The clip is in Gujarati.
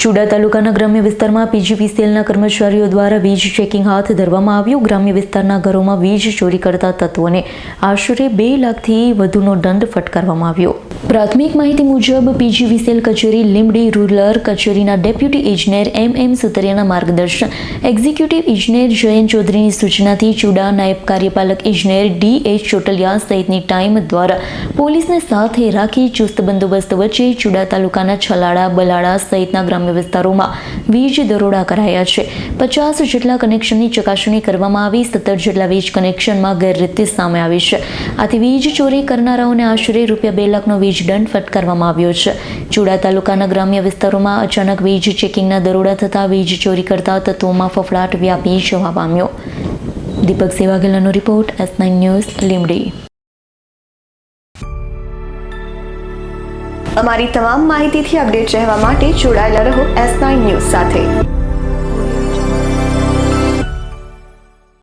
ચુડા તાલુકાના ગ્રામ્ય વિસ્તારમાં પીજીવીસીએલના કર્મચારીઓ દ્વારા વીજ ચેકિંગ હાથ ધરવામાં આવ્યું। ગ્રામ્ય વિસ્તારના ઘરોમાં વીજ ચોરી કરતા તત્વોને આશરે 2 લાખથી વધુનો દંડ ફટકારવામાં આવ્યો। પ્રાથમિક માહિતી મુજબ પીજીવીસીએલ કચેરી લીંબડી રૂરલ કચેરીના ડેપ્યુટી ઇજનેર એમ સુતરિયાના માર્ગદર્શન, એક્ઝિક્યુટિવ ઇજનેર જયંત ચૌધરીની સૂચનાથી ચુડા નાયબ કાર્યપાલક ઇજનેર ડી.એચ. ચોટલિયા સહિતની ટાઈમ દ્વારા પોલીસને સાથે રાખી ચુસ્ત બંદોબસ્ત વચ્ચે ચુડા તાલુકાના છલાડા, બલાડા સહિતના ગ્રામ્ય વિસ્તારોમાં વીજ દરોડા કરાયા છે। 50 જેટલા કનેક્શનની ચકાસણી કરવામાં આવી। 17 જેટલા વીજ કનેક્શનમાં ગેરરીતિ સામે આવી છે। આથી વીજ ચોરી કરનારાઓને આશરે ₹2 લાખનો વીજ દંડ ફટકારવામાં આવ્યો છે। ચુડા તાલુકાના ગ્રામ્ય વિસ્તારોમાં અચાનક વીજ ચેકિંગના દરોડા થતા વીજ ચોરી કરતા તત્વોમાં ફફડાટ વ્યાપી જવા પામ્યો। દીપક સેવાગેલાનો રિપોર્ટ, S9 ન્યૂઝ, લીંબડી। અમારી તમામ માહિતીથી અપડેટ રહેવા માટે જોડાયેલા રહો S9 ન્યૂઝ સાથે।